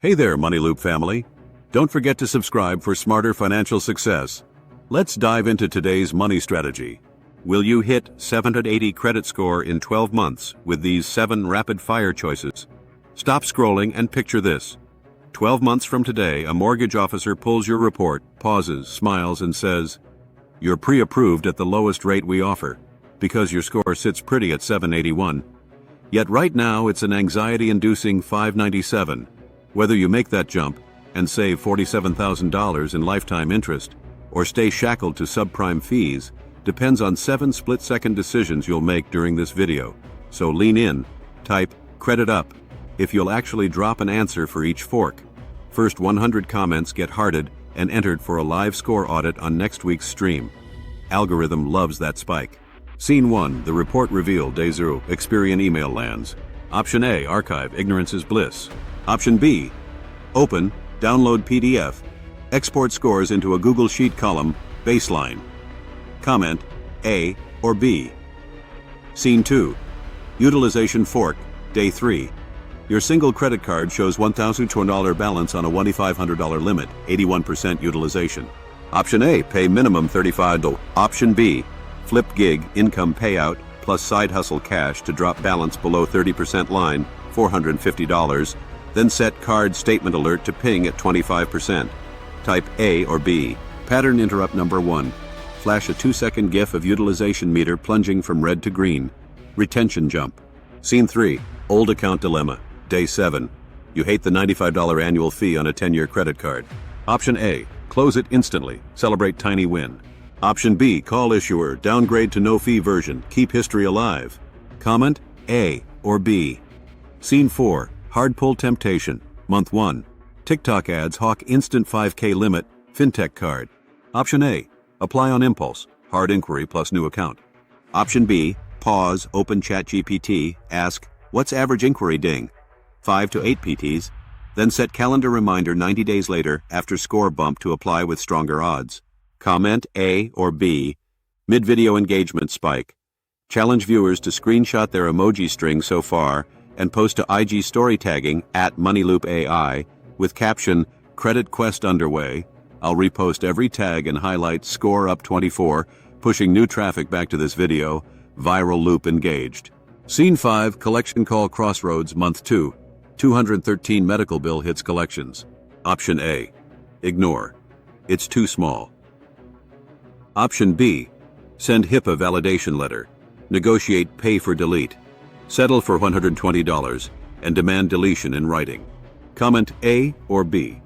Hey there, Money Loop family. Don't forget to subscribe for smarter financial success. Let's dive into today's money strategy. Will you hit 780 credit score in 12 months with these 7 rapid-fire choices? Stop scrolling and picture this. 12 months from today, a mortgage officer pulls your report, pauses, smiles, and says, "You're pre-approved at the lowest rate we offer," because your score sits pretty at 781. Yet right now, it's an anxiety-inducing 597. Whether you make that jump and save $47,000 in lifetime interest or stay shackled to subprime fees depends on 7 split-second decisions you'll make during this video. So lean in, type "credit up" if you'll actually drop an answer for each fork. First 100 comments get hearted and entered for a live score audit on next week's stream. Algorithm loves that spike. Scene 1, the report reveal, Day 0, Experian email lands. Option A, archive, ignorance is bliss. Option B, open, download PDF, export scores into a Google Sheet column, baseline. Comment A or B. Scene 2, utilization fork, Day 3. Your single credit card shows $1,200 balance on a $2,500 limit, 81% utilization. Option A, pay minimum $35. Option B, flip gig, income payout, plus side hustle cash to drop balance below 30% line, $450. Then set card statement alert to ping at 25%. Type A or B. Pattern interrupt number 1. Flash a 2-second GIF of utilization meter plunging from red to green. Retention jump. Scene 3. Old account dilemma. Day 7. You hate the $95 annual fee on a 10-year credit card. Option A. Close it instantly. Celebrate tiny win. Option B. Call issuer. Downgrade to no-fee version. Keep history alive. Comment A or B. Scene 4. Hard pull temptation. Month 1. TikTok ads hawk instant 5K limit, fintech card. Option A. Apply on impulse. Hard inquiry plus new account. Option B. Pause, open ChatGPT, ask, "What's average inquiry ding?" 5 to 8 PTs. Then set calendar reminder 90 days later after score bump to apply with stronger odds. Comment A or B. Mid-video engagement spike. Challenge viewers to screenshot their emoji string so far and post to IG story tagging @MoneyLoopAI with caption, "Credit quest underway." I'll repost every tag and highlight score up 24, pushing new traffic back to this video. Viral loop engaged. Scene 5, collection call crossroads, month 2. 213 medical bill hits collections. Option A. Ignore. It's too small. Option B. Send HIPAA validation letter. Negotiate pay for delete. Settle for $120 and demand deletion in writing. Comment A or B.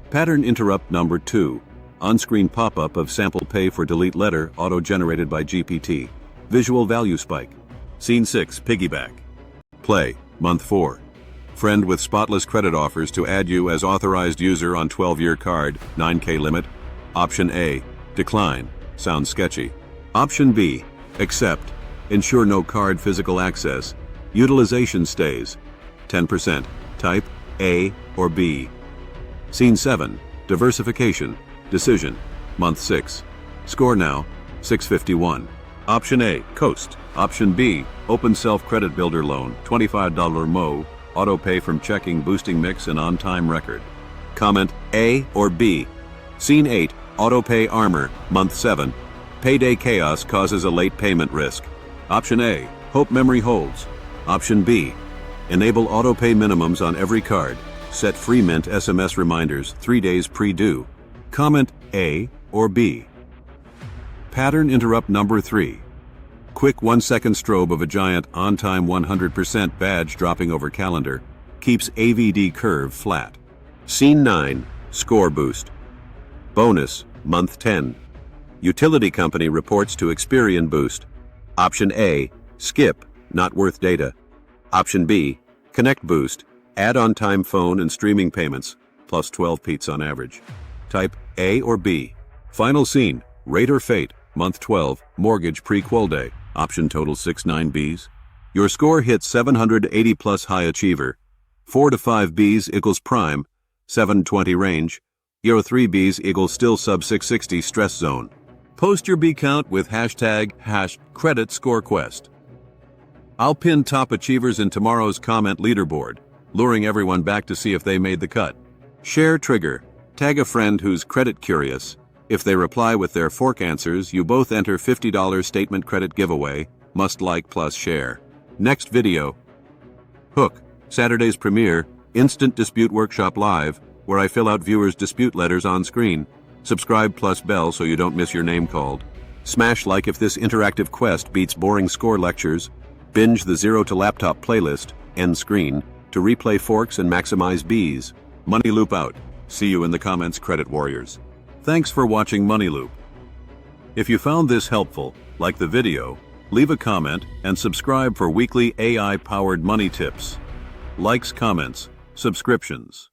Pattern interrupt number 2. On-screen pop-up of sample pay for delete letter auto-generated by GPT. Visual value spike. Scene 6, piggyback. Play, month 4. Friend with spotless credit offers to add you as authorized user on 12-year card, 9K limit. Option A, decline. Sounds sketchy. Option B, accept. Ensure no card physical access. Utilization stays. 10%. Type A or B. Scene 7. Diversification. Decision. Month 6. Score now, 651. Option A, coast. Option B, open self-credit builder loan, $25 MO, auto pay from checking, boosting mix and on-time record. Comment A or B. Scene 8. Auto pay armor. Month 7. Payday chaos causes a late payment risk. Option A, hope memory holds. Option B, enable auto pay minimums on every card. Set free mint SMS reminders 3 days pre-due. Comment A or B. Pattern interrupt number 3. Quick 1-second strobe of a giant on-time 100% badge dropping over calendar keeps AVD curve flat. Scene 9, score boost. Bonus, month 10. Utility company reports to Experian boost. Option A, skip, not worth data. Option B, connect boost, add on-time phone and streaming payments, plus 12 peats on average. Type A or B. Final scene, rate or fate, month 12, mortgage pre-qual day. Option total 69 Bs. Your score hits 780 plus high achiever. 4 to 5 Bs equals prime, 720 range. 3 Bs equals still sub 660 stress zone. Post your B count with #credit score quest. I'll pin top achievers in tomorrow's comment leaderboard. luring everyone back to see if they made the cut. Share trigger. Tag a friend who's credit curious. If they reply with their fork answers, you both enter $50 statement credit giveaway. Must like plus share. Next video. Hook. Saturday's premiere, Instant Dispute Workshop Live, where I fill out viewers' dispute letters on screen. Subscribe plus bell so you don't miss your name called. Smash like if this interactive quest beats boring score lectures. Binge the Zero to Laptop playlist, end screen, to replay forks and maximize B's. Money Loop out. See you in the comments, Credit Warriors. Thanks for watching Money Loop. If you found this helpful, like the video, leave a comment and subscribe for weekly AI-powered money tips. Likes, comments, subscriptions.